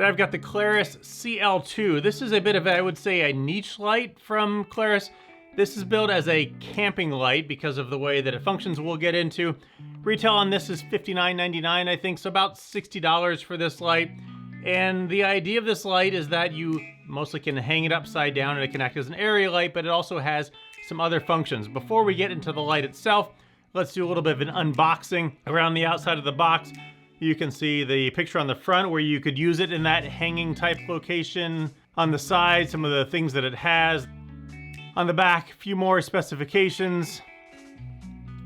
So I've got the Klarus CL2. This is a bit of, I would say, a niche light from Klarus. This is billed as a camping light because of the way that it functions we'll get into. Retail on this is $59.99, I think, so about $60 for this light. And the idea of this light is that you mostly can hang it upside down and it can act as an area light, but it also has some other functions. Before we get into the light itself, let's do a little bit of an unboxing. Around the outside of the box, you can see the picture on the front where you could use it in that hanging type location. On the side, some of the things that it has. On the back, a few more specifications.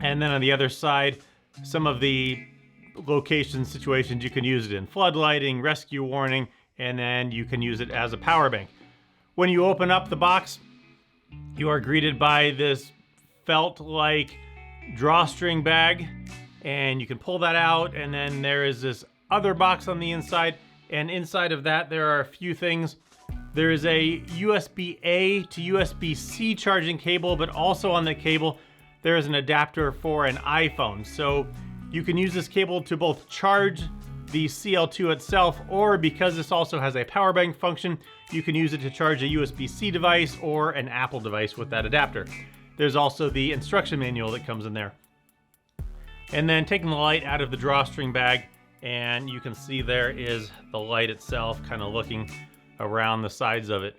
And then on the other side, some of the location situations you can use it in. Flood lighting, rescue warning, and then you can use it as a power bank. When you open up the box, you are greeted by this felt-like drawstring bag, and you can pull that out, and then there is this other box on the inside, and inside of that there are a few things. There is a USB-A to USB-C charging cable, but also on the cable there is an adapter for an iPhone. So you can use this cable to both charge the CL2 itself, or because this also has a power bank function, you can use it to charge a USB-C device or an Apple device with that adapter. There's also the instruction manual that comes in there. And then taking the light out of the drawstring bag, and you can see there is the light itself kind of looking around the sides of it.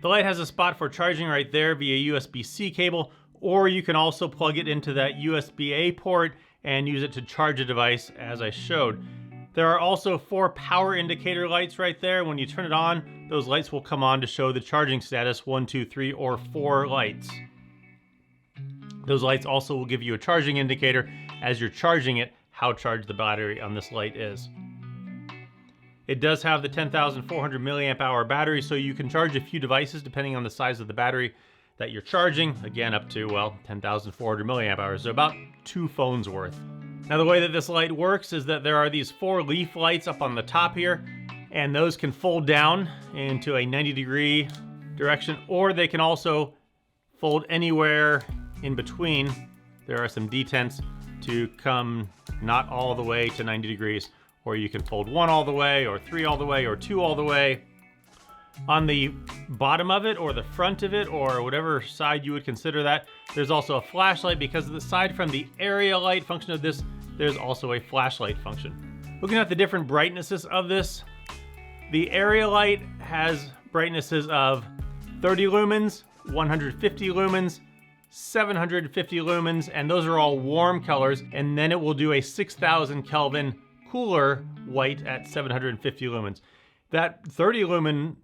The light has a spot for charging right there via USB-C cable, or you can also plug it into that USB-A port and use it to charge a device as I showed. There are also 4 power indicator lights right there. When you turn it on, those lights will come on to show the charging status, 1, 2, 3, or 4 lights. Those lights also will give you a charging indicator as you're charging it, how charged the battery on this light is. It does have the 10,400 milliamp hour battery, so you can charge a few devices depending on the size of the battery that you're charging. Again, up to, well, 10,400 milliamp hours, so about 2 phones worth. Now the way that this light works is that there are these 4 leaf lights up on the top here, and those can fold down into a 90-degree direction, or they can also fold anywhere in between. There are some detents to come not all the way to 90 degrees, or you can fold 1 all the way, or 3 all the way, or 2 all the way. On the bottom of it, or the front of it, or whatever side you would consider that, there's also a flashlight, because aside from the area light function of this, there's also a flashlight function. Looking at the different brightnesses of this, the area light has brightnesses of 30 lumens, 150 lumens, 750 lumens, and those are all warm colors, and then it will do a 6,000 Kelvin cooler white at 750 lumens. That 30 lumen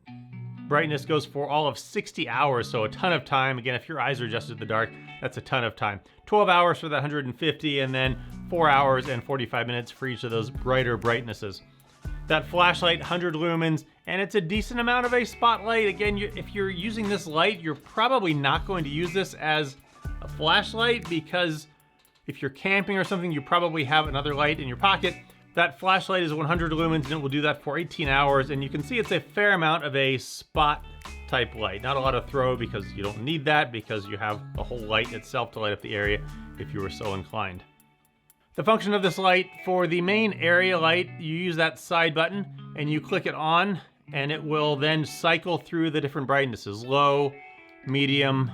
brightness goes for all of 60 hours, so a ton of time. Again, if your eyes are adjusted to the dark, that's a ton of time. 12 hours for the 150, and then 4 hours and 45 minutes for each of those brighter brightnesses. That flashlight, 100 lumens, and it's a decent amount of a spotlight. Again, if you're using this light, you're probably not going to use this as a flashlight, because if you're camping or something, you probably have another light in your pocket. That flashlight is 100 lumens, and it will do that for 18 hours, and you can see it's a fair amount of a spot type light. Not a lot of throw, because you don't need that, because you have a whole light itself to light up the area if you were so inclined. The function of this light, for the main area light, you use that side button and you click it on, and it will then cycle through the different brightnesses: low, medium,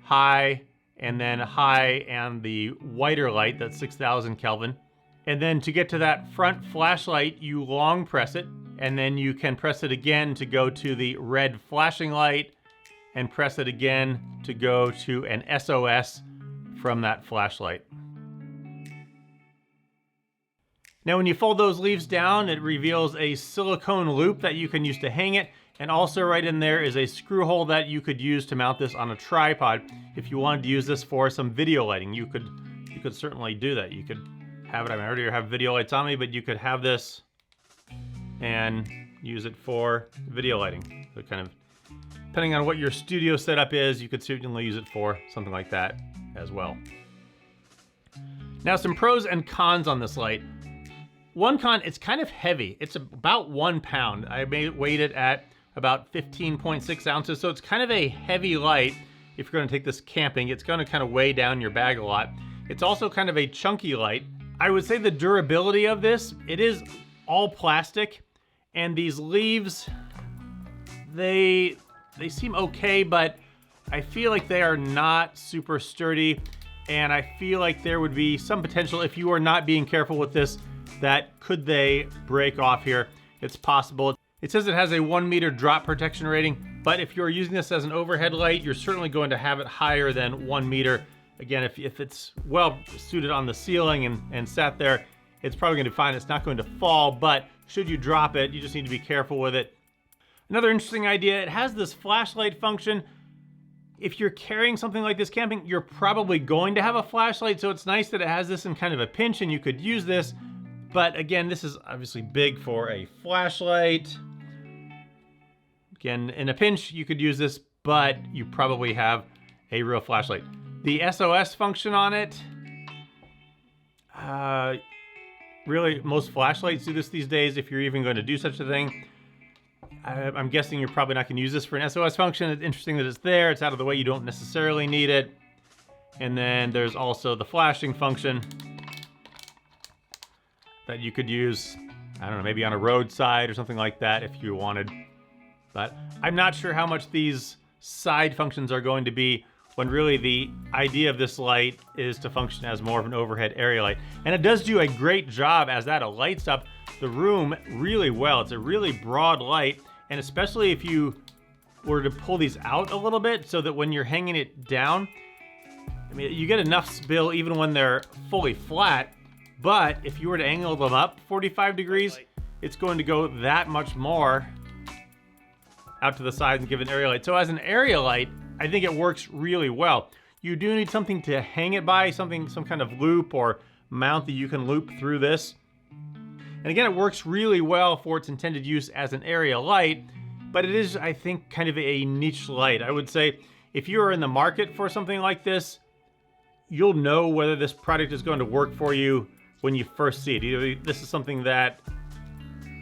high, and then high and the whiter light, that's 6,000 Kelvin. And then to get to that front flashlight, you long press it, and then you can press it again to go to the red flashing light, and press it again to go to an SOS from that flashlight. Now when you fold those leaves down, it reveals a silicone loop that you can use to hang it, and also right in there is a screw hole that you could use to mount this on a tripod. If you wanted to use this for some video lighting, you could certainly do that. You could have it, I already have video lights on me, but you could have this and use it for video lighting. So kind of, depending on what your studio setup is, you could certainly use it for something like that as well. Now some pros and cons on this light. One con, it's kind of heavy. It's about 1 pound. I weighed it at about 15.6 ounces, so it's kind of a heavy light. If you're gonna take this camping, it's gonna kind of weigh down your bag a lot. It's also kind of a chunky light. I would say the durability of this, it is all plastic, And these leaves, they seem okay, but I feel like they are not super sturdy, and I feel like there would be some potential if you are not being careful with this that could they break off here. It's possible. It says it has a 1 meter drop protection rating, but if you're using this as an overhead light, you're certainly going to have it higher than 1 meter. Again, if it's well suited on the ceiling and sat there, it's probably going to be fine. It's not going to fall, but should you drop it, you just need to be careful with it. Another interesting idea, it has this flashlight function. If you're carrying something like this camping, you're probably going to have a flashlight, so it's nice that it has this in kind of a pinch and you could use this. But again, this is obviously big for a flashlight. Again, in a pinch, you could use this, but you probably have a real flashlight. The SOS function on it, really, most flashlights do this these days if you're even going to do such a thing. I'm guessing you're probably not going to use this for an SOS function. It's interesting that it's there. It's out of the way. You don't necessarily need it. And then there's also the flashing function that you could use, I don't know, maybe on a roadside or something like that if you wanted. But I'm not sure how much these side functions are going to be when really the idea of this light is to function as more of an overhead area light. And it does do a great job as that. It lights up the room really well. It's a really broad light, and especially if you were to pull these out a little bit so that when you're hanging it down, I mean, you get enough spill even when they're fully flat, but if you were to angle them up 45 degrees, it's going to go that much more out to the side and give an area light. So as an area light, I think it works really well. You do need something to hang it by, some kind of loop or mount that you can loop through this. And again, it works really well for its intended use as an area light, but it is, I think, kind of a niche light. I would say if you are in the market for something like this, you'll know whether this product is going to work for you when you first see it. Either this is something that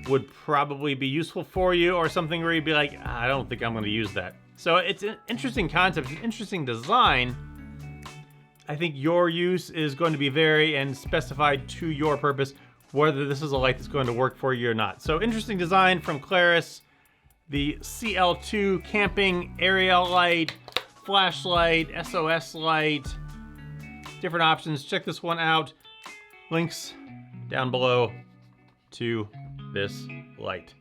would probably be useful for you, or something where you'd be like, I don't think I'm going to use that. So it's an interesting concept, it's an interesting design. I think your use is going to be very and specified to your purpose, whether this is a light that's going to work for you or not. So interesting design from Klarus, the CL2 camping area light, flashlight, SOS light, different options. Check this one out. Links down below to this light.